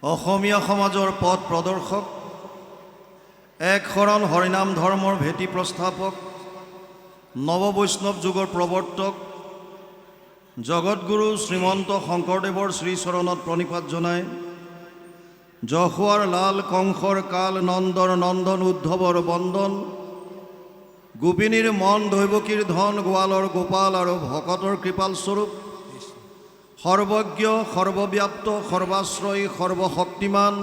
অসমীয়া সমাজৰ পথ প্ৰদৰ্শক, এক শৰণ হৰিনাম ধৰ্মৰ ভেটি প্ৰস্থাপক, নৱ বৈষ্ণৱ যুগৰ প্ৰৱৰ্তক, জগতগুৰু শ্ৰীমন্ত শংকৰদেৱৰ শ্ৰীচৰণত প্ৰণিপাত জনায় যশোৱাৰ লাল কংসৰ কাল নন্দৰ নন্দন উদ্ধৱৰ বন্দন, গোপিনীৰ মন দৈৱকীৰ ধন গোৱালৰ গোপাল আৰু ভকতৰ কৃপাল স্বৰূপ, সৰ্বজ্ঞ সৰ্বব্যাপ্ত সৰ্বাশ্ৰয়ী সৰ্বশক্তিমান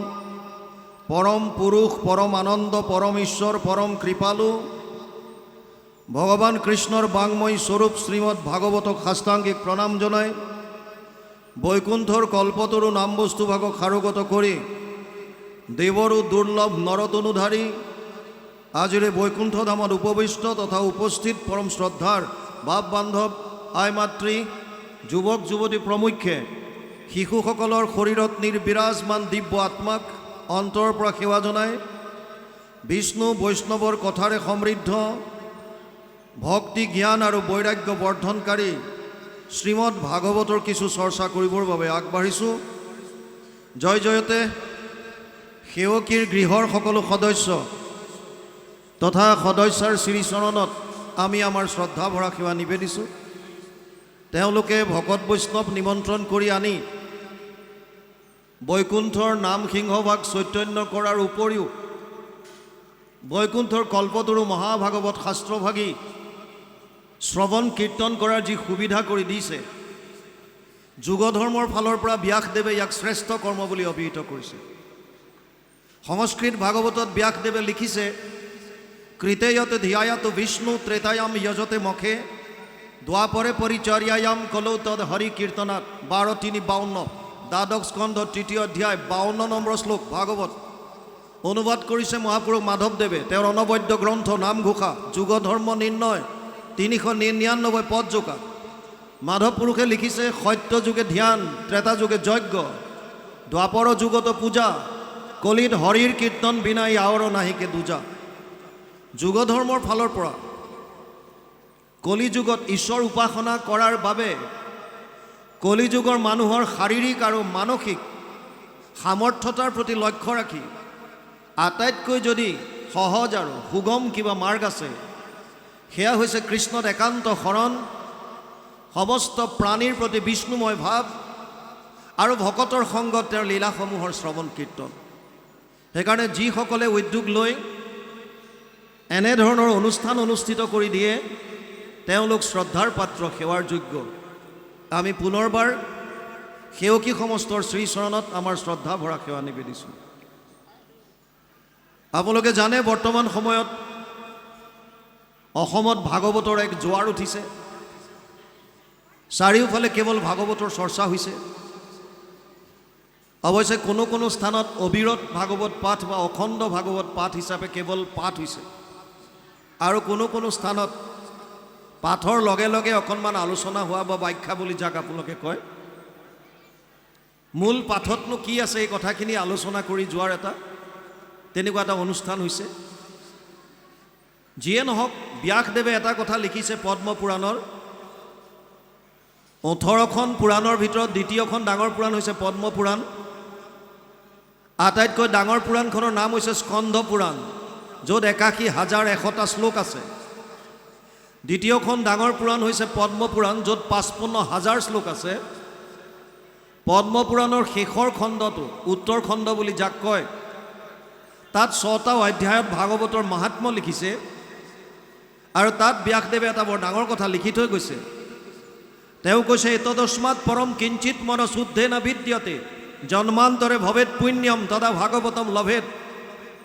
পৰম পুৰুষ পৰম আনন্দ পৰম ঈশ্বৰ পৰম কৃপালু ভগৱান কৃষ্ণৰ বাংময়ী স্বৰূপ শ্ৰীমদ ভাগৱতক সাষ্টাংগিক প্ৰণাম জনায় বৈকুণ্ঠৰ কল্পতৰু নাম বস্তুভাগক সাৰোগত কৰি দেৱৰো দুৰ্লভ নৰতনুধাৰী আজিৰে বৈকুণ্ঠ ধামত উপবিষ্ট তথা উপস্থিত পৰম শ্ৰদ্ধাৰ বাপ বান্ধৱ আই মাতৃ যুৱক যুৱতী প্ৰমুখ্যে শিশুসকলৰ শৰীৰত নিৰ্বিৰাজমান দিব্য আত্মাক অন্তৰৰ পৰা সেৱা জনায় বিষ্ণু বৈষ্ণৱৰ কথাৰে সমৃদ্ধ ভক্তি জ্ঞান আৰু বৈৰাগ্য বৰ্ধনকাৰী শ্ৰীমদ ভাগৱতৰ কিছু চৰ্চা কৰিবৰ বাবে আগবাঢ়িছোঁ। জয় জয়তে সেৱকীৰ গৃহৰ সকলো সদস্য তথা সদস্যাৰ শ্ৰীচৰণত আমি আমাৰ শ্ৰদ্ধা ভৰা সেৱা নিবেদিছোঁ। তেওঁলোকে ভকত বৈষ্ণৱ নিমন্ত্ৰণ কৰি আনি বৈকুণ্ঠৰ নাম সিংহভাগ চৈতন্য কৰাৰ উপৰিও বৈকুণ্ঠৰ কল্পতৰু মহাভাগৱত শাস্ত্ৰভাগী শ্ৰৱণ কীৰ্তন কৰাৰ যি সুবিধা কৰি দিছে, যুগধৰ্মৰ ফালৰ পৰা ব্যাসদেৱে ইয়াক শ্ৰেষ্ঠ কৰ্ম বুলি অভিহিত কৰিছে। সংস্কৃত ভাগৱতত ব্যাসদেৱে লিখিছে কৃতেয়তে ধ্যায়াত বিষ্ণু ত্ৰেতায়াম যজতে মখে দ্বাপৰে পৰিচৰ্যায়াম কলৌ তদ হৰি কীৰ্তনাত 12:3-52 দ্বাদশ স্কন্ধ 3য় অধ্যায় 52 নম্বৰ শ্লোক ভাগৱত অনুবাদ কৰিছে মহাপুৰুষ মাধৱদেৱে তেওঁৰ অনবদ্য গ্ৰন্থ নামঘোষা যুগধৰ্ম নিৰ্ণয় 399 পদ জোকা। মাধৱ পুৰুষে লিখিছে সত্য যুগে ধ্যান, ত্ৰেতা যুগে যজ্ঞ, দ্বাপৰ যুগত পূজা, কলিত হৰিৰ কীৰ্তন বিনাই আৱৰ নাহিকে দূজা। যুগধৰ্মৰ ফালৰ পৰা কলিযুগত ঈশ্বৰ উপাসনা কৰাৰ বাবে কলিযুগৰ মানুহৰ শাৰীৰিক আৰু মানসিক সামৰ্থ্যতাৰ প্ৰতি লক্ষ্য ৰাখি আটাইতকৈ যদি সহজ আৰু সুগম কিবা মাৰ্গ আছে সেয়া হৈছে কৃষ্ণত একান্ত শৰণ, সমস্ত প্ৰাণীৰ প্ৰতি বিষ্ণুময় ভাৱ আৰু ভকতৰ সংগত তেওঁৰ লীলাসমূহৰ শ্ৰৱণ কীৰ্তন। সেইকাৰণে যিসকলে উদ্যোগ লৈ এনেধৰণৰ অনুষ্ঠান অনুষ্ঠিত কৰি দিয়ে তেওঁলোক শ্ৰদ্ধাৰ পাত্ৰ, সেৱাৰ যোগ্য। আমি পুনৰবাৰ সেৱকী সমস্তৰ শ্ৰীচৰণত আমাৰ শ্ৰদ্ধা ভৰা সেৱা নিবেদিছোঁ। আপোনালোকে জানে বৰ্তমান সময়ত অসমত ভাগৱতৰ এক জোৱাৰ উঠিছে। চাৰিওফালে কেৱল ভাগৱতৰ চৰ্চা হৈছে। অৱশ্যে কোনো কোনো স্থানত অবিৰত ভাগৱত পাঠ বা অখণ্ড ভাগৱত পাঠ হিচাপে কেৱল পাঠ হৈছে আৰু কোনো কোনো স্থানত পাঠৰ লগে লগে অকণমান আলোচনা হোৱা বা ব্যাখ্যা বুলি যাক আপোনালোকে কয়, মূল পাঠতনো কি আছে এই কথাখিনি আলোচনা কৰি যোৱাৰ এটা তেনেকুৱা এটা অনুষ্ঠান হৈছে। যিয়ে নহওক ব্যাসদেৱে এটা কথা লিখিছে পদ্ম পুৰাণৰ 18খন পুৰাণৰ ভিতৰত দ্বিতীয়খন ডাঙৰ পুৰাণ হৈছে পদ্ম পুৰাণ। আটাইতকৈ ডাঙৰ পুৰাণখনৰ নাম হৈছে স্কন্ধ পুৰাণ, য'ত 81,100টা শ্লোক আছে। দ্বিতীয়খন ডাঙৰ পুৰাণ হৈছে পদ্ম পুৰাণ, য'ত 55,000 শ্লোক আছে। পদ্ম পুৰাণৰ শেষৰ খণ্ডটো উত্তৰ খণ্ড বুলি যাক কয়, তাত 6টা অধ্যায়ত ভাগৱতৰ মাহাত্ম্য লিখিছে আৰু তাত ব্যাসদেৱে এটা বৰ ডাঙৰ কথা লিখি থৈ গৈছে। তেওঁ কৈছে এতদস্মাৎ পৰম কিঞ্চিত মন শুদ্ধে ন বিদ্যতে জন্মান্তৰে ভৱেত পুণ্যম তদা ভাগৱতম লভেত।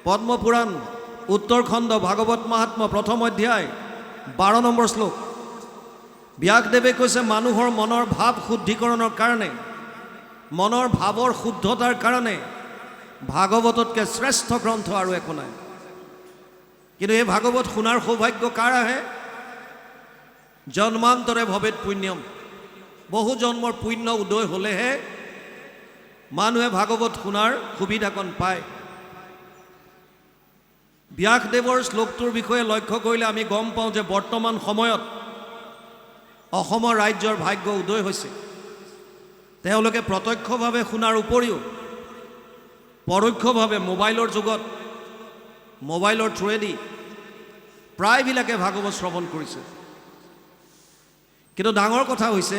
পদ্ম পুৰাণ উত্তৰ খণ্ড ভাগৱত মাহাত্ম্য প্ৰথম অধ্যায় 12 নম্বৰ শ্লোক। ব্যাসদেৱে কৈছে মানুহৰ মনৰ ভাৱ শুদ্ধিকৰণৰ কাৰণে, মনৰ ভাৱৰ শুদ্ধতাৰ কাৰণে ভাগৱততকৈ শ্ৰেষ্ঠ গ্ৰন্থ আৰু একো নাই। কিন্তু এই ভাগৱত শুনাৰ সৌভাগ্য কাৰ আহে? জন্মান্তৰে ভৱেত পুণ্যম, বহু জন্মৰ পুণ্য উদয় হ'লেহে মানুহে ভাগৱত শুনাৰ সুবিধাকণ পায়। ব্যাসদেৱৰ শ্লোকটোৰ বিষয়ে লক্ষ্য কৰিলে আমি গম পাওঁ যে বৰ্তমান সময়ত অসমৰ ৰাজ্যৰ ভাগ্য উদয় হৈছে। তেওঁলোকে প্ৰত্যক্ষভাৱে শুনাৰ উপৰিও পৰোক্ষভাৱে মোবাইলৰ যুগত মোবাইলৰ থ্ৰুৱেদি প্ৰায়বিলাকে ভাগৱত শ্ৰৱণ কৰিছে। কিন্তু ডাঙৰ কথা হৈছে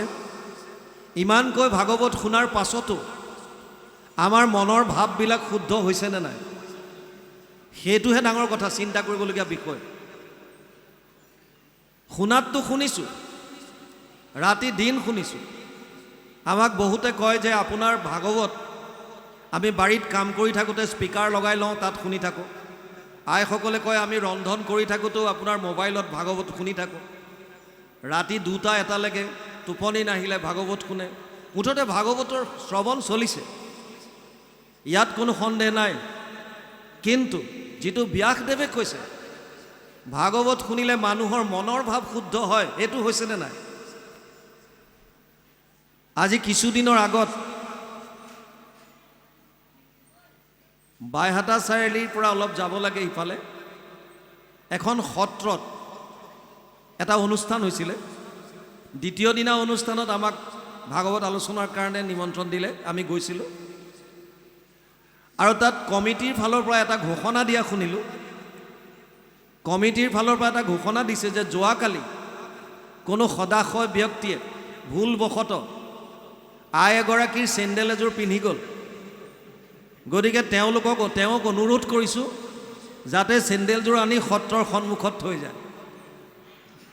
ইমানকৈ ভাগৱত শুনাৰ পাছতো আমাৰ মনৰ ভাৱবিলাক শুদ্ধ হৈছেনে নাই, সেইটোহে ডাঙৰ কথা, চিন্তা কৰিবলগীয়া বিষয়। শুনাততো শুনিছোঁ, ৰাতি দিন শুনিছোঁ। আমাক বহুতে কয় যে আপোনাৰ ভাগৱত আমি বাৰীত কাম কৰি থাকোঁতে স্পীকাৰ লগাই লওঁ, তাত শুনি থাকোঁ। আইসকলে কয় আমি ৰন্ধন কৰি থাকোঁতেও আপোনাৰ মোবাইলত ভাগৱত শুনি থাকোঁ। ৰাতি 2টা 1টালৈকে টোপনি নাহিলে ভাগৱত শুনে। মুঠতে ভাগৱতৰ শ্ৰৱণ চলিছে, ইয়াত কোনো সন্দেহ নাই। কিন্তু যিটো ব্যাসদেৱে কৈছে ভাগৱত শুনিলে মানুহৰ মনৰ ভাৱ শুদ্ধ হয়, এইটো হৈছেনে নাই? আজি কিছুদিনৰ আগত বাইহাটা চাৰিআলিৰ পৰা অলপ যাব লাগে ইফালে এখন সত্ৰত এটা অনুষ্ঠান হৈছিলে। দ্বিতীয় দিনা অনুষ্ঠানত আমাক ভাগৱত আলোচনাৰ কাৰণে নিমন্ত্ৰণ দিলে, আমি গৈছিলোঁ। আৰু তাত কমিটিৰ ফালৰ পৰা এটা ঘোষণা দিয়া শুনিলোঁ। কমিটিৰ ফালৰ পৰা এটা ঘোষণা দিছে যে যোৱাকালি কোনো সদাশয় ব্যক্তিয়ে ভুলবশতঃ আই এগৰাকীৰ চেণ্ডেল এযোৰ পিন্ধি গ'ল। গতিকে তেওঁক অনুৰোধ কৰিছোঁ যাতে চেণ্ডেলযোৰ আনি সত্ৰৰ সন্মুখত থৈ যায়।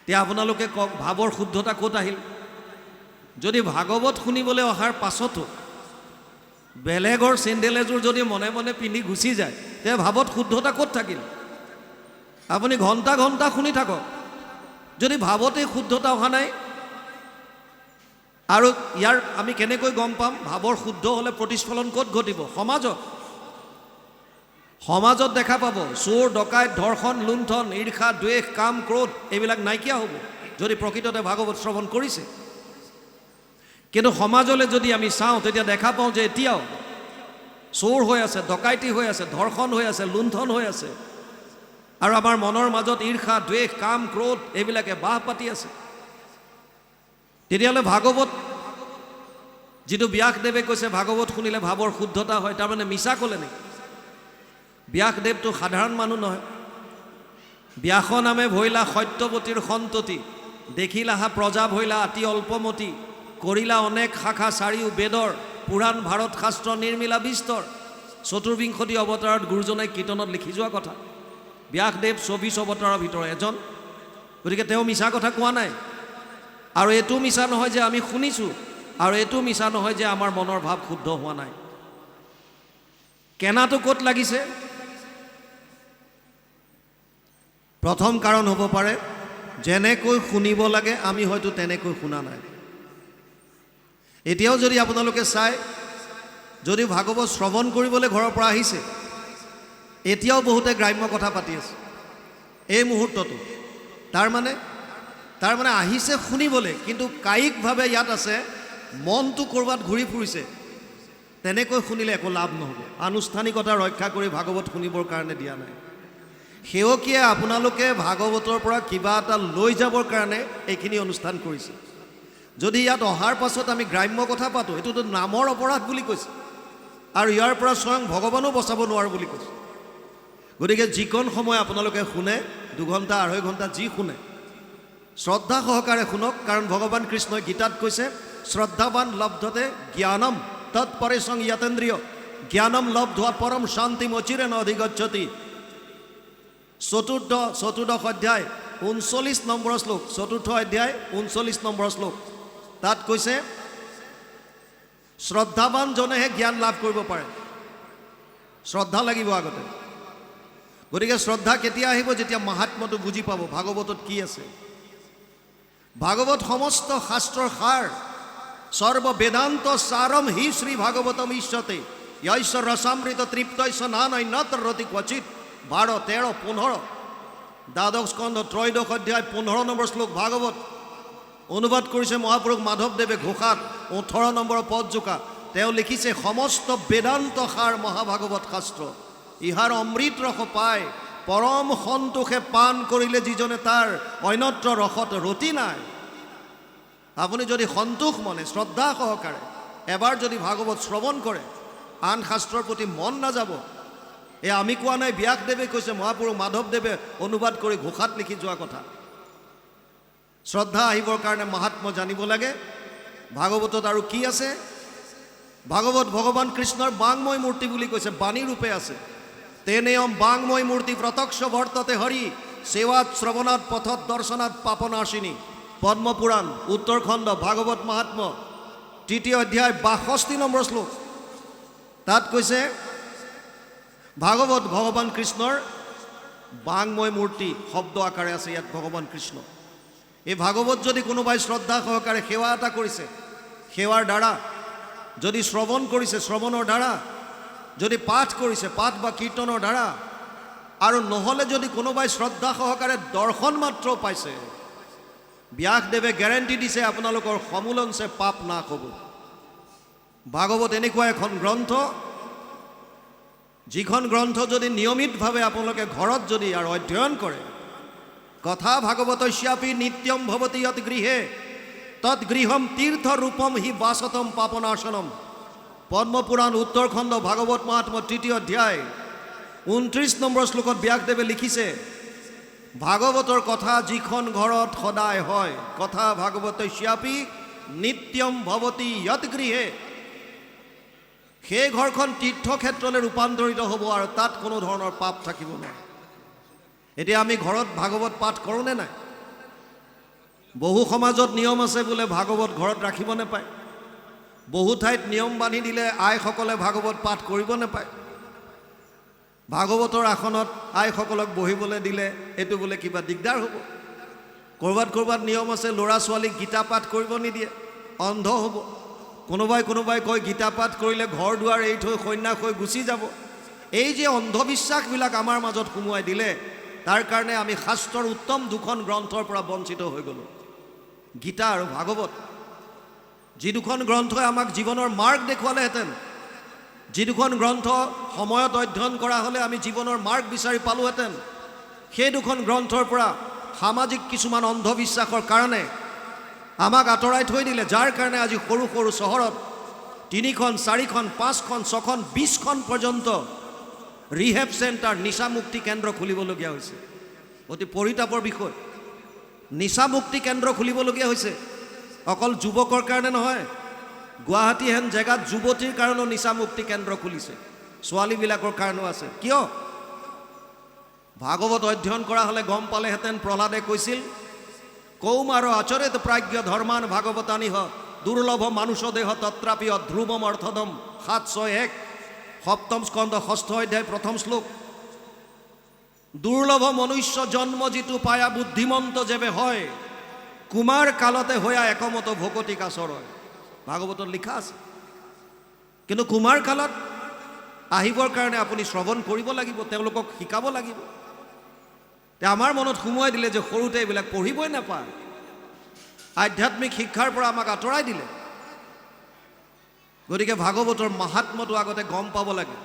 এতিয়া আপোনালোকে কওক, ভাৱৰ শুদ্ধতা ক'ত আহিল? যদি ভাগৱত শুনিবলৈ অহাৰ পাছতো বেলেগৰ চেণ্ডেল এযোৰ যদি মনে মনে পিন্ধি গুচি যায়, তে ভাৱত শুদ্ধতা ক'ত থাকিল? আপুনি ঘণ্টা ঘণ্টা শুনি থাকক, যদি ভাৱতেই শুদ্ধতা অহা নাই। আৰু ইয়াৰ আমি কেনেকৈ গম পাম ভাৱৰ শুদ্ধ হ'লে প্ৰতিস্ফলন ক'ত ঘটিব? সমাজত দেখা পাব। চোৰ ডকাইত ধৰ্ষণ লুণ্ঠন ঈৰ্ষা দ্বেষ কাম ক্ৰোধ এইবিলাক নাইকিয়া হ'ব যদি প্ৰকৃততে ভাগৱত শ্ৰৱণ কৰিছে। কিন্তু সমাজলৈ যদি আমি চাওঁ তেতিয়া দেখা পাওঁ যে এতিয়াও চোৰ হৈ আছে, ডকাইতি হৈ আছে, ধৰ্ষণ হৈ আছে, লুণ্ঠন হৈ আছে, আৰু আমাৰ মনৰ মাজত ঈৰ্ষা দ্বেষ কাম ক্ৰোধ এইবিলাকে বাহ পাতি আছে। তেতিয়াহ'লে ভাগৱত যিটো ব্যাসদেৱে কৈছে ভাগৱত শুনিলে ভাৱৰ শুদ্ধতা হয়, তাৰমানে মিছা ক'লে নেকি? ব্যাসদেৱটো সাধাৰণ মানুহ নহয়। ব্যাস নামে ভৈলা সত্যৱতীৰ সন্ততি, দেখিলাহা প্ৰজা ভৈলা অতি অল্পমতি, কৰিলা অনেক শাখা চাৰিও বেদৰ, পুৰাণ ভাৰত শাস্ত্ৰ নিৰ্মিলা বিস্তৰ। চতুৰ্বিংশতি অৱতাৰত গুৰুজনাই কীৰ্তনত লিখি যোৱা কথা। ব্যাসদেৱ 24 অৱতাৰৰ ভিতৰত এজন, গতিকে তেওঁ মিছা কথা কোৱা নাই। আৰু এইটো মিছা নহয় যে আমি শুনিছোঁ, আৰু এইটো মিছা নহয় যে আমাৰ মনৰ ভাৱ শুদ্ধ হোৱা নাই। কেনাটো ক'ত লাগিছে? প্ৰথম কাৰণ হ'ব পাৰে যেনেকৈ শুনিব লাগে আমি হয়তো তেনেকৈ শুনা নাই। এতিয়াও যদি আপোনালোকে চাই, যদি ভাগৱত শ্ৰৱণ কৰিবলৈ ঘৰৰ পৰা আহিছে, এতিয়াও বহুতে গ্ৰাম্য কথা পাতি আছে এই মুহূৰ্ততো। তাৰমানে আহিছে শুনিবলৈ, কিন্তু কায়িকভাৱে ইয়াত আছে, মনটো ক'ৰবাত ঘূৰি ফুৰিছে। তেনেকৈ শুনিলে একো লাভ নহ'ব। আনুষ্ঠানিকতা ৰক্ষা কৰি ভাগৱত শুনিবৰ কাৰণে দিয়া নাই। সেৱকীয়ে আপোনালোকে ভাগৱতৰ পৰা কিবা এটা লৈ যাবৰ কাৰণে এইখিনি অনুষ্ঠান কৰিছে। যদি ইয়াত অহাৰ পাছত আমি গ্ৰাম্য কথা পাতোঁ, এইটোতো নামৰ অপৰাধ বুলি কৈছে, আৰু ইয়াৰ পৰা স্বয়ং ভগৱানো বচাব নোৱাৰোঁ বুলি কৈছে। গতিকে যিকণ সময় আপোনালোকে শুনে, 2 ঘণ্টা 2.5 ঘণ্টা যি শুনে, শ্ৰদ্ধা সহকাৰে শুনক। কাৰণ ভগৱান কৃষ্ণই গীতাত কৈছে শ্ৰদ্ধাৱান লব্ধতে জ্ঞানম তৎপৰেশং যতেন্দ্ৰিয় জ্ঞানম লব্ধা পৰম শান্তিম অচিৰেণ অধিগচ্ছতি। চতুৰ্দশ অধ্যায় 39 নম্বৰ শ্লোক, 4ৰ্থ অধ্যায় 39 নম্বৰ শ্লোক। তাত কৈছে শ্ৰদ্ধাৱানজনেহে জ্ঞান লাভ কৰিব পাৰে। শ্ৰদ্ধা লাগিব আগতে। গতিকে শ্ৰদ্ধা কেতিয়া আহিব? যেতিয়া মাহাত্ম্যটো বুজি পাব ভাগৱতত কি আছে। ভাগৱত সমস্ত শাস্ত্ৰৰ সাৰ, সৰ্ব বেদান্ত সাৰম হি শ্ৰী ভাগৱতম ইষ্যতে য়ৈশ্য ৰসামৃত তৃপ্তৈশ্য নানৈন্যত্ৰ ৰতি ক্বচিত। 12, 13, 15 দ্বাদশ স্কন্ধ 3য় অধ্যায় 15 নম্বৰ শ্লোক ভাগৱত অনুবাদ কৰিছে মহাপুৰুষ মাধৱদেৱে ঘোষাত 18 নম্বৰ পদজোকা। তেওঁ লিখিছে সমস্ত বেদান্ত সাৰ মহাভাগৱত শাস্ত্ৰ, ইহাৰ অমৃত ৰস পায় পৰম সন্তোষে পান কৰিলে যিজনে তাৰ অন্যত্ৰ ৰসত ৰতি নাই। আপুনি যদি সন্তোষ মনে শ্ৰদ্ধা সহকাৰে এবাৰ যদি ভাগৱত শ্ৰৱণ কৰে, আন শাস্ত্ৰৰ প্ৰতি মন নাযাব। এই আমি কোৱা নাই, ব্যাসদেৱে কৈছে, মহাপুৰুষ মাধৱদেৱে অনুবাদ কৰি ঘোষাত লিখি যোৱা কথা। শ্ৰদ্ধা আহিবৰ কাৰণে মাহাত্ম্য জানিব লাগে। ভাগৱতত আৰু কি আছে? ভাগৱত ভগৱান কৃষ্ণৰ বাংময় মূৰ্তি বুলি কৈছে, বাণী ৰূপে আছে। তেনেয়ম বাংময় মূৰ্তি প্ৰত্যক্ষ বৰ্ততে হৰি, সেৱাত শ্ৰৱণাত পথত দৰ্শনাত পাপনাশিনী। পদ্মপুৰাণ উত্তৰখণ্ড ভাগৱত মাহাত্ম্য ৩য় অধ্যায় ৬২ নম্বৰ শ্লোক। তাত কৈছে ভাগৱত ভগৱান কৃষ্ণৰ বাংময় মূৰ্তি শব্দ আকাৰে আছে ইয়াত ভগৱান কৃষ্ণ। এই ভাগৱত যদি কোনোবাই শ্ৰদ্ধা সহকাৰে সেৱা এটা কৰিছে, সেৱাৰ দ্বাৰা যদি শ্ৰৱণ কৰিছে, শ্ৰৱণৰ দ্বাৰা যদি পাঠ কৰিছে, পাঠ বা কীৰ্তনৰ দ্বাৰা, আৰু নহ'লে যদি কোনোবাই শ্ৰদ্ধা সহকাৰে দৰ্শন মাত্ৰ পাইছে, ব্যাসদেৱে গেৰেণ্টি দিছে আপোনালোকৰ সমূলনছে পাপ নাশ হ'ব। ভাগৱত এনেকুৱা এখন গ্ৰন্থ, যিখন গ্ৰন্থ যদি নিয়মিতভাৱে আপোনালোকে ঘৰত যদি আৰু অধ্যয়ন কৰে, কথা ভাগৱতস্যাপি নিত্যম ভৱতি যৎ গৃহে তৎ গৃহম তীৰ্থ ৰূপম হি বাসতম পাপনাশনম। পদ্মপুৰাণ উত্তৰখণ্ড ভাগৱত মাহাত্ম্য ৩য় অধ্যায় ২৯ নম্বৰ শ্লোকত ব্যাসদেৱে লিখিছে, ভাগৱতৰ কথা যিখন ঘৰত সদায় হয়, কথা ভাগৱতস্যাপি নিত্যম ভৱতি যৎ গৃহে, সেই ঘৰখন তীৰ্থক্ষেত্ৰলৈ ৰূপান্তৰিত হ'ব আৰু তাত কোনো ধৰণৰ পাপ থাকিব নোৱাৰে। এতিয়া আমি ঘৰত ভাগৱত পাঠ কৰোঁনে নাই? বহু সমাজত নিয়ম আছে বোলে ভাগৱত ঘৰত ৰাখিব নাপায়। বহু ঠাইত নিয়ম বান্ধি দিলে আইসকলে ভাগৱত পাঠ কৰিব নাপায়। ভাগৱতৰ আসনত আইসকলক বহিবলৈ দিলে এইটো বোলে কিবা দিগদাৰ হ'ব। ক'ৰবাত নিয়ম আছে ল'ৰা ছোৱালীক গীতা পাঠ কৰিব নিদিয়ে, অন্ধ হ'ব। কোনোবাই কয় গীতা পাঠ কৰিলে ঘৰ দুৱাৰ এৰি থৈ সন্ন্যাস হৈ গুচি যাব। এই যে অন্ধবিশ্বাসবিলাক আমাৰ মাজত সোমোৱাই দিলে, তাৰ কাৰণে আমি শাস্ত্ৰৰ উত্তম দুখন গ্ৰন্থৰ পৰা বঞ্চিত হৈ গ'লোঁ, গীতা আৰু ভাগৱত। যি দুখন গ্ৰন্থই আমাক জীৱনৰ মাৰ্গ দেখুৱালেহেঁতেন, যি দুখন গ্ৰন্থ সময়ত অধ্যয়ন কৰা হ'লে আমি জীৱনৰ মাৰ্গ বিচাৰি পালোহেঁতেন, সেই দুখন গ্ৰন্থৰ পৰা সামাজিক কিছুমান অন্ধবিশ্বাসৰ কাৰণে আমাক আঁতৰাই থৈ দিলে, যাৰ কাৰণে আজি সৰু সৰু চহৰত ৩খন ৪খন ৫খন ৬খন ২০খন পৰ্যন্ত ৰিহেব চেণ্টাৰ, নিচামুক্তি কেন্দ্ৰ খুলিবলগীয়া হৈছে। অতি পৰিতাপৰ বিষয়, নিচামুক্তি কেন্দ্ৰ খুলিবলগীয়া হৈছে। অকল যুৱকৰ কাৰণে নহয়, গুৱাহাটী হেন জেগাত যুৱতীৰ কাৰণেও নিচামুক্তি কেন্দ্ৰ খুলিছে, ছোৱালীবিলাকৰ কাৰণেও আছে। কিয়? ভাগৱত অধ্যয়ন কৰা হ'লে গম পালেহেঁতেন, প্ৰহ্লাদে কৈছিল, কৌমাৰ আচৰিত প্ৰাজ্ঞ ধৰ্মান ভাগৱতানিহ দুৰ্লভ মানুষ দেহ তত্ৰাপি অধ্ৰুৱম অৰ্থদম ৭৬১ সপ্তম স্কন্ধ ৬ষ্ঠ অধ্যায় ১ম শ্লোক। দুৰ্লভ মনুষ্য জন্ম যিটো পায়া বুদ্ধিমন্ত যেবে হয়, কুমাৰ কালতে হয়া একমত ভকতি কাছৰ হয়, ভাগৱতত লিখা আছে। কিন্তু কুমাৰ কালত আহিবৰ কাৰণে আপুনি শ্ৰৱণ কৰিব লাগিব, তেওঁলোকক শিকাব লাগিব। আমাৰ মনত সোমোৱাই দিলে যে সৰুতে এইবিলাক পঢ়িবই নাপায়, আধ্যাত্মিক শিক্ষাৰ পৰা আমাক আঁতৰাই দিলে। গতিকে ভাগৱতৰ মাহাত্ম্যটো আগতে গম পাব লাগে।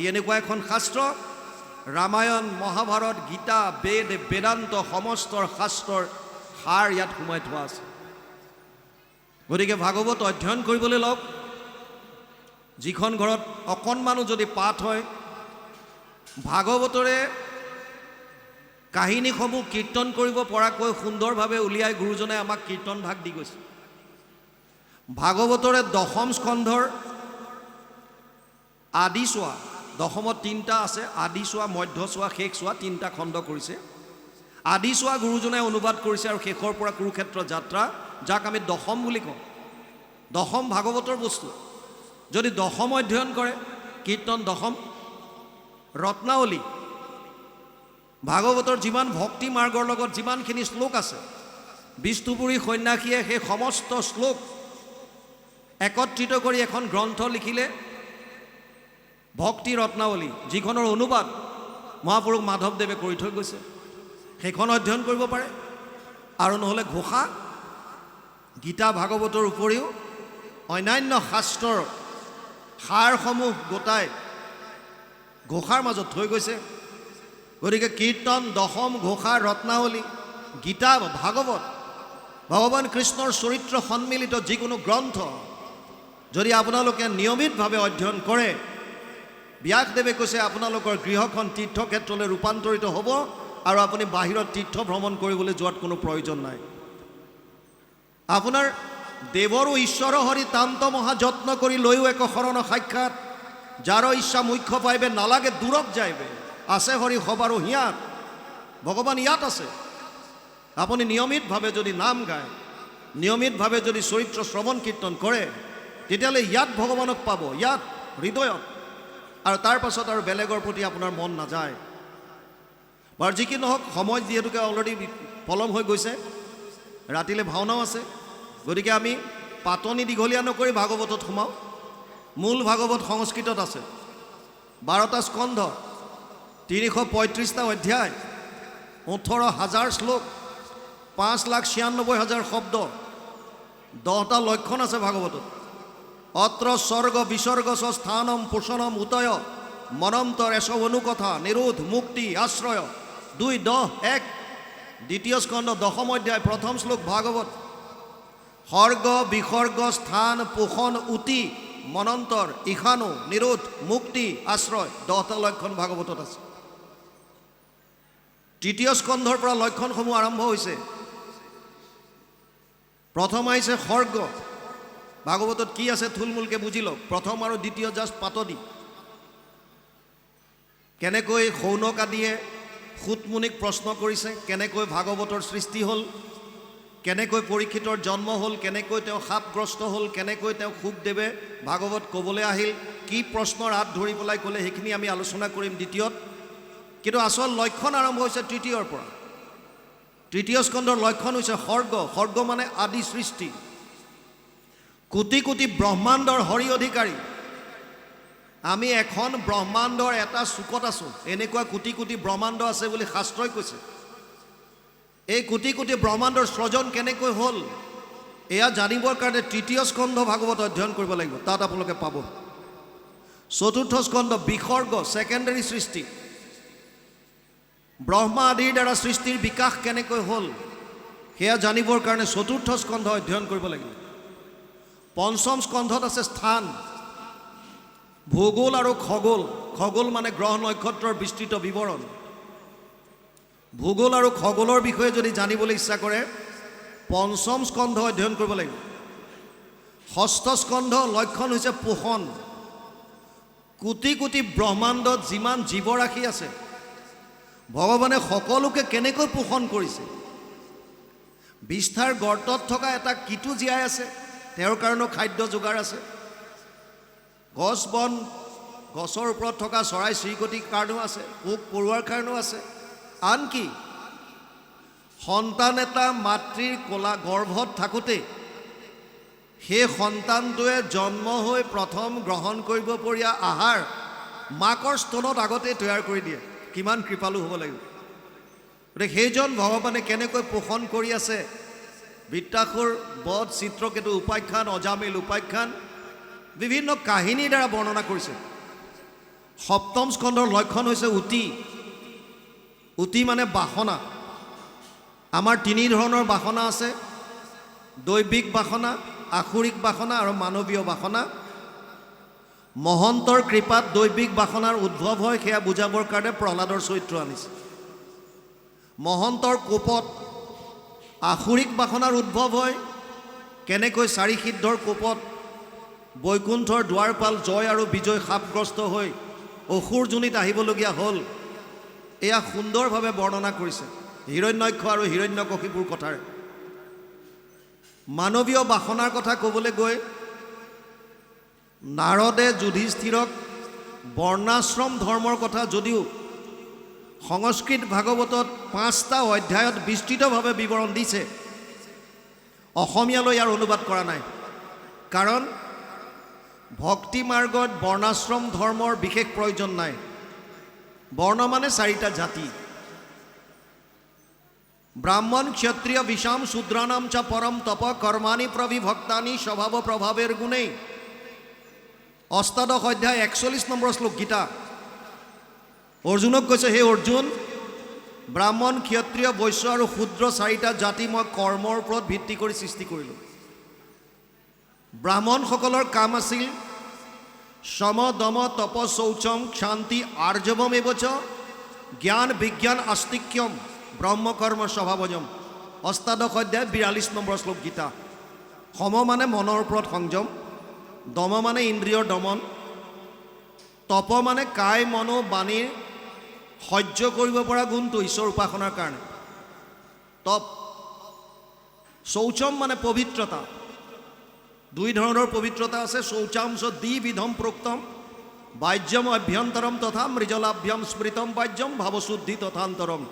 ই এনেকুৱা এখন শাস্ত্ৰ, ৰামায়ণ মহাভাৰত গীতা বেদ বেদান্ত সমস্তৰ শাস্ত্ৰৰ সাৰ ইয়াত সোমাই থোৱা আছে। গতিকে ভাগৱত অধ্যয়ন কৰিবলৈ লওক। যিখন ঘৰত অকণমানো যদি পাঠ হয়, ভাগৱতৰে কাহিনীসমূহ কীৰ্তন কৰিব পৰাকৈ সুন্দৰভাৱে উলিয়াই গুৰুজনে আমাক কীৰ্তন ভাগ দি গৈছে। ভাগৱতৰে ১০ম স্কন্ধৰ আদি চোৱা, ১০মত ৩টা আছে, আদি চোৱা, মধ্য চোৱা, শেষ চোৱা, ৩টা খণ্ড কৰিছে। আদি চোৱা গুৰুজনাই অনুবাদ কৰিছে, আৰু শেষৰ পৰা কুৰুক্ষেত্ৰ যাত্ৰা, যাক আমি ১০ম বুলি কওঁ। ১০ম ভাগৱতৰ বস্তু। যদি ১০ম অধ্যয়ন কৰে, কীৰ্তন ১০ম, ৰত্নাৱলী, ভাগৱতৰ যিমান ভক্তি মাৰ্গৰ লগত যিমানখিনি শ্লোক আছে, বিষ্ণুপুৰী সন্ন্যাসীয়ে সেই সমস্ত শ্লোক একত্ৰিত কৰি এখন গ্ৰন্থ লিখিলে, ভক্তি ৰত্নাৱলী, যিখনৰ অনুবাদ মহাপুৰুষ মাধৱদেৱে কৰি থৈ গৈছে। সেইখন অধ্যয়ন কৰিব পাৰে। আৰু নহ'লে ঘোষা, গীতা ভাগৱতৰ উপৰিও অন্যান্য শাস্ত্ৰৰ সাৰসমূহ গোটাই ঘোষাৰ মাজত থৈ গৈছে। গতিকে কীৰ্তন ১০ম, ঘোষা, ৰত্নাৱলী, গীতা, ভাগৱত, ভগৱান কৃষ্ণৰ চৰিত্ৰ সন্মিলিত যিকোনো গ্ৰন্থ যদি আপোনালোকে নিয়মিতভাৱে অধ্যয়ন কৰে, ব্যাসদেৱে কৈছে আপোনালোকৰ গৃহখন তীৰ্থক্ষেত্ৰলৈ ৰূপান্তৰিত হ'ব আৰু আপুনি বাহিৰত তীৰ্থ ভ্ৰমণ কৰিবলৈ যোৱাত কোনো প্ৰয়োজন নাই। আপোনাৰ দেৱৰো ঈশ্বৰ হৰি তান্ত মহা যত্ন কৰি লৈও এক শৰণ সাক্ষাৎ যাৰ ইচ্ছা মুখ্য পাইবে নালাগে দূৰত যাইবে আছে হৰি সবাৰো হিয়াত। ভগৱান ইয়াত আছে। আপুনি নিয়মিতভাৱে যদি নাম গায়, নিয়মিতভাৱে যদি চৰিত্ৰ শ্ৰৱণ কীৰ্তন কৰে, তেতিয়াহ'লে ইয়াত ভগৱানক পাব, ইয়াত হৃদয়ত। আৰু তাৰ পাছত আৰু বেলেগৰ প্ৰতি আপোনাৰ মন নাযায়। বাৰু যি কি নহওক, সময় যিহেতুকে অলৰেডি পলম হৈ গৈছে, ৰাতিলৈ ভাওনাও আছে, গতিকে আমি পাতনি দীঘলীয়া নকৰি ভাগৱতত সোমাওঁ। মূল ভাগৱত সংস্কৃতত আছে, 12টা স্কন্ধ, 335টা অধ্যায়, 18,000 শ্লোক, 5,96,000 শব্দ, 10টা লক্ষণ আছে ভাগৱতত। অত্ৰ স্বৰ্গ বিসৰ্গ স্থানম পোষণম উতয় মনন্তৰ এসব অনুকথা নিৰোধ মুক্তি আশ্ৰয় 2, 10, 1। দ্বিতীয় স্কন্ধ 10ম অধ্যায় 1ম শ্লোক ভাগৱত। সৰ্গ বিসৰ্গ স্থান পোষণ উতি মনন্তৰ ঈশানু নিৰোধ মুক্তি আশ্ৰয় 10টা লক্ষণ ভাগৱতত আছে। তৃতীয় স্কন্ধৰ পৰা লক্ষণসমূহ আৰম্ভ হৈছে। প্ৰথম আহিছে সৰ্গ। ভাগৱতত কি আছে থুলমূলকৈ বুজি লওক। প্ৰথম আৰু দ্বিতীয় জাষ্ট পাতনি। কেনেকৈ শৌনক আদিয়ে সুতমুনিক প্ৰশ্ন কৰিছে, কেনেকৈ ভাগৱতৰ সৃষ্টি হ'ল, কেনেকৈ পৰীক্ষিতৰ জন্ম হ'ল, কেনেকৈ তেওঁ সাপগ্ৰস্ত হ'ল, কেনেকৈ তেওঁ শুকদেৱে ভাগৱত ক'বলৈ আহিল, কি প্ৰশ্নৰ হাত ধৰি পেলাই ক'লে, সেইখিনি আমি আলোচনা কৰিম দ্বিতীয়ত। কিন্তু আচল লক্ষণ আৰম্ভ হৈছে তৃতীয়ৰ পৰা। তৃতীয় স্কন্ধৰ লক্ষণ হৈছে সৰ্গ। সৰ্গ মানে আদি সৃষ্টি। কোটি কোটি ব্ৰহ্মাণ্ডৰ হৰি অধিকাৰী। আমি এখন ব্ৰহ্মাণ্ডৰ এটা চুকত আছোঁ। এনেকুৱা কোটি কোটি ব্ৰহ্মাণ্ড আছে বুলি শাস্ত্ৰই কৈছে। এই কোটি কোটি ব্ৰহ্মাণ্ডৰ সৃজন কেনেকৈ হ'ল, এয়া জানিবৰ কাৰণে তৃতীয় স্কন্ধ ভাগৱত অধ্যয়ন কৰিব লাগিব। তাত আপোনালোকে পাব। চতুৰ্থ স্কন্ধ বিসৰ্গ, ছেকেণ্ডাৰী সৃষ্টি। ব্ৰহ্মা আদিৰ দ্বাৰা সৃষ্টিৰ বিকাশ কেনেকৈ হ'ল, সেয়া জানিবৰ কাৰণে চতুৰ্থ স্কন্ধ অধ্যয়ন কৰিব লাগিব। পঞ্চম স্কন্ধত আছে স্থান, ভূগোল আৰু খগোল। খগোল মানে গ্ৰহ নক্ষত্ৰৰ বিস্তৃত বিৱৰণ। ভূগোল আৰু খগোলৰ বিষয়ে যদি জানিবলৈ ইচ্ছা কৰে, পঞ্চম স্কন্ধ অধ্যয়ন কৰিব লাগিব। ষষ্ঠ স্কন্ধ লক্ষণ হৈছে পোষণ। কোটি কোটি ব্ৰহ্মাণ্ডত যিমান জীৱৰাশি আছে, ভগৱানে সকলোকে কেনেকৈ পোষণ কৰিছে। বিষ্ঠাৰ গৰ্তত থকা এটা কীটো জীয়াই আছে, তেওঁৰ কাৰণেও খাদ্য যোগাৰ আছে। গছ বন, গছৰ ওপৰত থকা চৰাই চিৰিকটিৰ কাৰণেও আছে, পোক পৰুৱাৰ কাৰণেও আছে। আনকি সন্তান এটা মাতৃৰ কোলা গৰ্ভত থাকোঁতে সেই সন্তানটোৱে জন্ম হৈ প্ৰথম গ্ৰহণ কৰিব পৰীয়া আহাৰ মাকৰ স্তনত আগতেই তৈয়াৰ কৰি দিয়ে। কিমান কৃপালু হ'ব লাগিব। গতিকে সেইজন ভগৱানে কেনেকৈ পোষণ কৰি আছে, বৃত্তাসুৰ বধ, চিত্ৰকেতু উপাখ্যান, অজামিল উপাখ্যান, বিভিন্ন কাহিনীৰ দ্বাৰা বৰ্ণনা কৰিছে। সপ্তম স্কন্ধৰ লক্ষণ হৈছে উতি। উতি মানে বাসনা। আমাৰ তিনি ধৰণৰ বাসনা আছে, দৈবিক বাসনা, আসুৰিক বাসনা আৰু মানৱীয় বাসনা। মহন্তৰ কৃপাত দৈবিক বাসনাৰ উদ্ভৱ হয়, সেয়া বুজাবৰ কাৰণে প্ৰহ্লাদৰ চৰিত্ৰ আনিছে। মহন্তৰ কোপত আসুৰিক বাসনাৰ উদ্ভৱ হয়। কেনেকৈ চাৰি সিদ্ধৰ কোপত বৈকুণ্ঠৰ দুৱাৰপাল জয় আৰু বিজয় সাপগ্ৰস্ত হৈ অসুৰ যোনিত আহিবলগীয়া হ'ল, এয়া সুন্দৰভাৱে বৰ্ণনা কৰিছে হিৰণ্যক্ষ আৰু হিৰণ্যকশিপুৰ কথাৰে। মানৱীয় বাসনাৰ কথা ক'বলৈ গৈ নাৰদে যুধিষ্ঠিৰক বৰ্ণাশ্ৰম ধৰ্মৰ কথা যদিও সংস্কৃত ভাগৱতত 5টা অধ্যায়ত বিস্তৃতভাৱে বিৱৰণ দিছে, অসমীয়ালৈ ইয়াৰ অনুবাদ কৰা নাই। কাৰণ ভক্তি মাৰ্গত বৰ্ণাশ্ৰম ধৰ্মৰ বিশেষ প্ৰয়োজন নাই। বৰ্ণ মানে 4টা জাতি। ব্ৰাহ্মণ ক্ষত্ৰিয় বিষাম শূদ্ৰানাম চ পৰম তপ কৰ্মাণি প্ৰবিভক্তানি স্বভাৱ প্ৰভাৱেৰ গুণেই। অষ্টাদশ অধ্যায় 41 নম্বৰ শ্লোক গীতা। অৰ্জুনক কৈছে, হে অৰ্জুন, ব্ৰাহ্মণ ক্ষত্ৰিয় বৈশ্য আৰু শূদ্ৰ 4টা জাতি মই কৰ্মৰ ওপৰত ভিত্তি কৰি সৃষ্টি কৰিলোঁ। ব্ৰাহ্মণসকলৰ কাম আছিল সম দম তপ শৌচম শান্তি আৰ্জবম এবচ জ্ঞান বিজ্ঞান আস্তিক্যম ব্ৰহ্মকৰ্ম স্বভাবজম। অষ্টাদশ অধ্যায় 42 নম্বৰ শ্লোক গীতা। সম মানে মনৰ ওপৰত সংযম, দম মানে ইন্দ্ৰিয়ৰ দমন, তপ মানে কায় মনো বাণীৰ সহ্য কৰিব পৰা গুণটো ঈশ্বৰ উপাসনাৰ কাৰণে তপ। শৌচম মানে পবিত্ৰতা। দুই ধৰণৰ পবিত্ৰতা আছে। শৌচাংশ দ্বিবিধম প্ৰোক্তম বাহ্যম অভ্যন্তৰম তথা মৃজলাভ্যম স্মৃতম বাহ্যম ভাৱশুদ্ধি তথান্তৰম।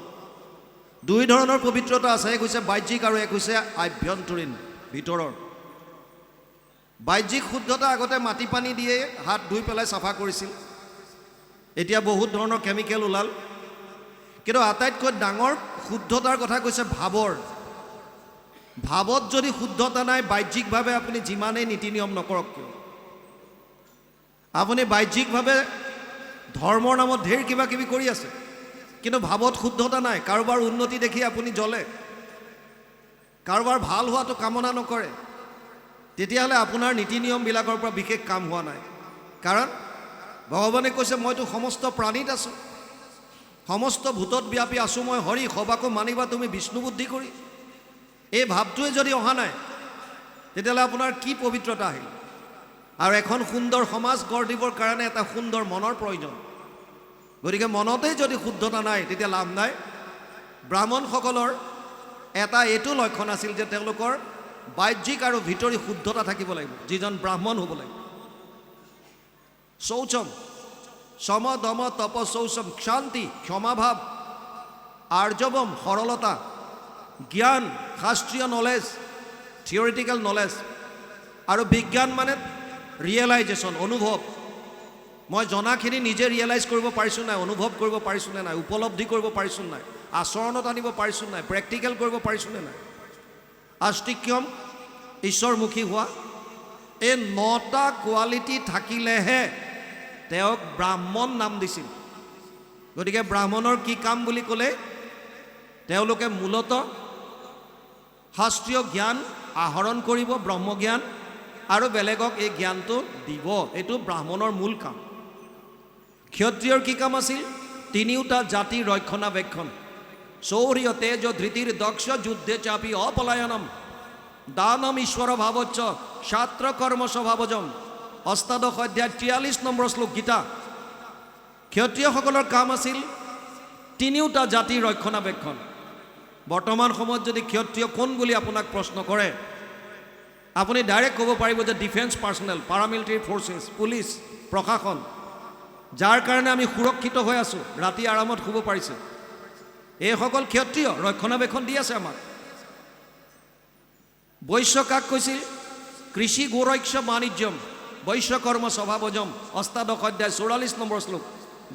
দুই ধৰণৰ পবিত্ৰতা আছে, এক হৈছে বাহ্যিক আৰু এক হৈছে আভ্যন্তৰীণ ভিতৰৰ। বাহ্যিক শুদ্ধতা আগতে মাটি পানী দিয়ে হাত ধুই পেলাই চাফা কৰিছিল, এতিয়া বহুত ধৰণৰ কেমিকেল ওলাল। কিন্তু আটাইতকৈ ডাঙৰ শুদ্ধতাৰ কথা কৈছে ভাৱৰ। ভাৱত যদি শুদ্ধতা নাই, বাহ্যিকভাৱে আপুনি যিমানেই নীতি নিয়ম নকৰক কিয়, আপুনি বাহ্যিকভাৱে ধৰ্মৰ নামত ঢেৰ কিবা কিবি কৰি আছে, কিন্তু ভাৱত শুদ্ধতা নাই। কাৰোবাৰ উন্নতি দেখি আপুনি জ্বলে, কাৰোবাৰ ভাল হোৱাটো কামনা নকৰে, তেতিয়াহ'লে আপোনাৰ নীতি নিয়মবিলাকৰ পৰা বিশেষ কাম হোৱা নাই। কাৰণ ভগৱানে কৈছে মইতো সমস্ত প্ৰাণীত আছোঁ, সমস্ত ভূতত ব্যাপী আছোঁ মই হৰি, সবাকো মানিবা তুমি বিষ্ণু বুদ্ধি কৰি। এই ভাৱটোৱে যদি অহা নাই, তেতিয়াহ'লে আপোনাৰ কি পবিত্ৰতা আহিল? আৰু এখন সুন্দৰ সমাজ গঢ় দিবৰ কাৰণে এটা সুন্দৰ মনৰ প্ৰয়োজন। গতিকে মনতেই যদি শুদ্ধতা নাই, তেতিয়া লাভ নাই। ব্ৰাহ্মণসকলৰ এটা এইটো লক্ষণ আছিল যে তেওঁলোকৰ বাহ্যিক আৰু ভিতৰি শুদ্ধতা থাকিব লাগিব, যিজন ব্ৰাহ্মণ হ'ব লাগিব। শৌচম সম দম তপ শৌচম শান্তি ক্ষমাভাৱ আৰ্জৱম সৰলতা জ্ঞান শাস্ত্ৰীয় নলেজ থিয়ৰিটিকেল নলেজ আৰু বিজ্ঞান মানে ৰিয়েলাইজেশ্যন অনুভৱ। মই জনাখিনি নিজে ৰিয়েলাইজ কৰিব পাৰিছোঁ নাই, অনুভৱ কৰিব পাৰিছোঁ নে নাই, উপলব্ধি কৰিব পাৰিছোঁ নাই, আচৰণত আনিব পাৰিছোঁ নাই, প্ৰেক্টিকেল কৰিব পাৰিছোঁ নে নাই। আস্তিক্যম ঈশ্বৰমুখী হোৱা। এই 9টা কোৱালিটি থাকিলেহে তেওঁক ব্ৰাহ্মণ নাম দিছিল। গতিকে ব্ৰাহ্মণৰ কি কাম বুলি ক'লে, তেওঁলোকে মূলতঃ শাস্ত্ৰীয় জ্ঞান আহৰণ কৰিব, ব্ৰহ্মজ্ঞান, আৰু বেলেগক এই জ্ঞানটো দিব। এইটো ব্ৰাহ্মণৰ মূল কাম। ক্ষত্ৰিয়ৰ কি কাম আছিল? তিনিওটা জাতিৰ ৰক্ষণাবেক্ষণ। শৌৰ্য তেজ ধৃতিৰ দক্ষ যুদ্ধে চাপি অপলায়নম দানম ঈশ্বৰ ভাৱচ্চ ছাত্ৰ কৰ্ম স্বভাৱজম। অষ্টাদশ অধ্যায় 43 নম্বৰ শ্লোক গীতা। ক্ষত্ৰিয়সকলৰ কাম আছিল তিনিওটা জাতিৰ ৰক্ষণাবেক্ষণ। বৰ্তমান সময়ত যদি ক্ষত্ৰিয় কোন বুলি আপোনাক প্ৰশ্ন কৰে, আপুনি ডাইৰেক্ট ক'ব পাৰিব যে ডিফেন্স পাৰ্চনেল, পাৰামিলিটাৰী ফ'ৰ্চেছ, পুলিচ, প্ৰশাসন, যাৰ কাৰণে আমি সুৰক্ষিত হৈ আছোঁ, ৰাতি আৰামত শুব পাৰিছে। এইসকল ক্ষত্ৰিয় ৰক্ষণাবেক্ষণ দি আছে আমাক। বৈশ্য কাক কৈছিল? কৃষি গোৰক্ষ বাণিজ্যম বৈশ্যকৰ্ম স্বভাৱজম। অষ্টাদশ অধ্যায় 44 নম্বৰ শ্লোক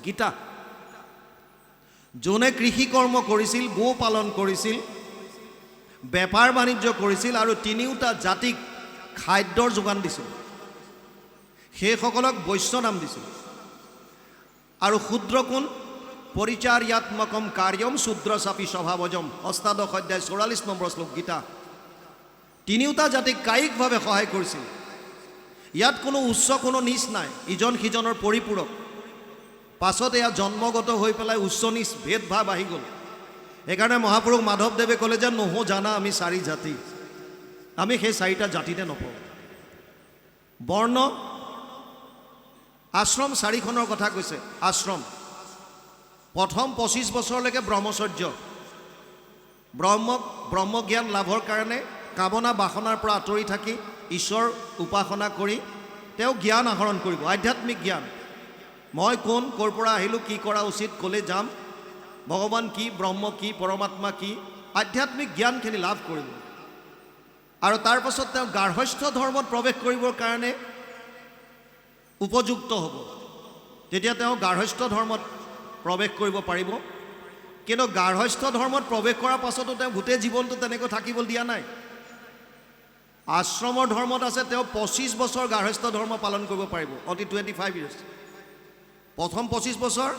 গীতা। যোনে কৃষি কৰ্ম কৰিছিল, গো পালন কৰিছিল, বেপাৰ বাণিজ্য কৰিছিল আৰু তিনিওটা জাতিক খাদ্যৰ যোগান দিছিল, সেইসকলক বৈশ্য নাম দিছিল। আৰু শূদ্ৰ কোন? পৰিচাৰ্যাত্মকম কাৰ্যম শূদ্ৰ চাপি স্বভাৱজম। অষ্টাদশ অধ্যায় 44 নম্বৰ শ্লোক গীতা। তিনিওটা জাতিক কায়িকভাৱে সহায় কৰিছিল। ইয়াত কোনো উচ্চ কোনো নিচ নাই, ইজন সিজনৰ পৰিপূৰক। পাছত এয়া জন্মগত হৈ পেলাই উচ্চ নিচ ভেদভাৱ আহি গ'ল। সেইকাৰণে মহাপুৰুষ মাধৱদেৱে ক'লে যে নহো জানা আমি 4 জাতি, আমি সেই 4টা জাতিতে নপওঁ। বৰ্ণ আশ্ৰম 4খনৰ কথা কৈছে। আশ্ৰম প্ৰথম 25 বছৰলৈকে ব্ৰহ্মচৰ্য, ব্ৰহ্মজ্ঞান লাভৰ কাৰণে কামনা বাসনাৰ পৰা আঁতৰি থাকি ঈশ্বৰ উপাসনা কৰি তেওঁ জ্ঞান আহৰণ কৰিব, আধ্যাত্মিক জ্ঞান। মই কোন, ক'ৰ পৰা আহিলোঁ, কি কৰা উচিত, ক'লে যাম, ভগৱান কি, ব্ৰহ্ম কি, পৰমাত্মা কি, আধ্যাত্মিক জ্ঞানখিনি লাভ কৰিব। আৰু তাৰ পাছত তেওঁ গাৰ্হস্থ্য ধৰ্মত প্ৰৱেশ কৰিবৰ কাৰণে উপযুক্ত হ'ব। তেতিয়া তেওঁ গাৰ্হস্থ্য ধৰ্মত প্ৰৱেশ কৰিব পাৰিব। কিন্তু গাৰ্হস্থ্য ধৰ্মত প্ৰৱেশ কৰাৰ পাছতো তেওঁ গোটেই জীৱনটো তেনেকৈ থাকিবলৈ দিয়া নাই। আশ্ৰমৰ ধৰ্মত আছে তেওঁ 25 বছৰ গাৰ্হস্থ্য ধৰ্ম পালন কৰিব পাৰিব, অতি 25 years। প্ৰথম 25 বছৰ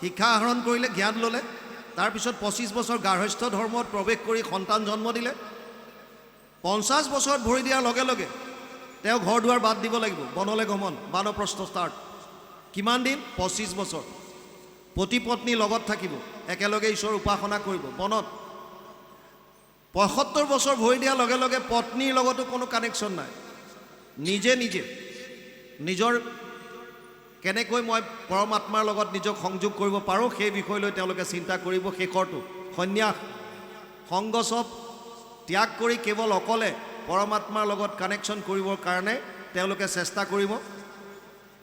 শিক্ষা আহৰণ কৰিলে, জ্ঞান ল'লে, তাৰপিছত 25 বছৰ গাৰ্হস্থ্য ধৰ্মত প্ৰৱেশ কৰি সন্তান জন্ম দিলে। 50 বছৰত ভৰি দিয়াৰ লগে লগে তেওঁ ঘৰ দুৱাৰ বাদ দিব লাগিব, বনলৈ গমন, বানপ্ৰস্থ ষ্টাৰ্ট। কিমান দিন? 25 বছৰ। পতি পত্নী লগত থাকিব, একেলগে ঈশ্বৰ উপাসনা কৰিব বনত। 75 বছৰ ভৰি দিয়াৰ লগে লগে পত্নীৰ লগতো কোনো কানেকশ্যন নাই। নিজে নিজে নিজৰ কেনেকৈ মই পৰমাত্মাৰ লগত নিজক সংযোগ কৰিব পাৰোঁ সেই বিষয় লৈ তেওঁলোকে চিন্তা কৰিব। শেষৰটো সন্ন্যাস, সংগ চব ত্যাগ কৰি কেৱল অকলে পৰমাত্মাৰ লগত কানেকশ্যন কৰিবৰ কাৰণে তেওঁলোকে চেষ্টা কৰিব।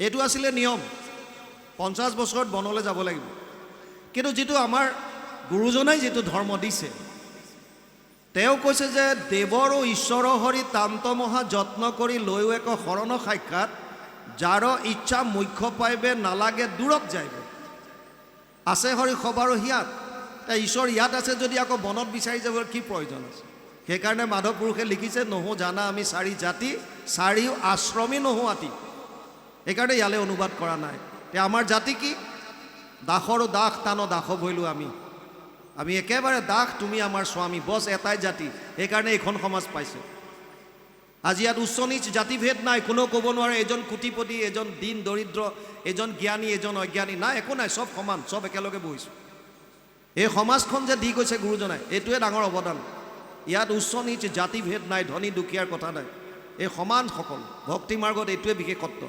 এইটো আছিলে নিয়ম। 50 বছৰত বনলৈ যাব লাগিব। কিন্তু যিটো আমাৰ গুৰুজনাই যিটো ধৰ্ম দিছে, তেওঁ কৈছে যে দেৱৰ ঈশ্বৰ হৰি তান্ত মহা যত্ন কৰি লৈও এক শৰণ সাক্ষাৎ, যাৰ ইচ্ছা মুখ্য পাইবে নালাগে দূৰত যাইবে, আছে হৰি সবাৰো হিয়াত। ঈশ্বৰ ইয়াত আছে যদি আকৌ বনত বিচাৰি যাবৰ কি প্ৰয়োজন আছে? সেইকাৰণে মাধৱ পুৰুষে লিখিছে, নহো জানা আমি চাৰি জাতি, চাৰিও আশ্ৰমী নহো আতি। সেইকাৰণে ইয়ালৈ অনুবাদ কৰা নাই। আমাৰ জাতি কি? দাসৰো দাস টানো দাস ভৈলো আমি একেবাৰে দাস, তুমি আমাৰ স্বামী, বছ এটাই জাতি। সেইকাৰণে এইখন সমাজ পাইছে। আজি ইয়াত উচ্চ নীচ জাতিভেদ নাই। কোনেও ক'ব নোৱাৰে এজন কোটিপতি, এজন দীন দৰিদ্ৰ, এজন জ্ঞানী, এজন অজ্ঞানী, নাই, একো নাই, চব সমান, চব একেলগে বহিছোঁ। এই সমাজখন যে দি গৈছে গুৰুজনাই, এইটোৱে ডাঙৰ অৱদান। ইয়াত উচ্চ নীচ জাতিভেদ নাই, ধনী দুখীয়াৰ কথা নাই, এই সমান সকল ভক্তি মাৰ্গত এইটোৱে বিশেষত্ব।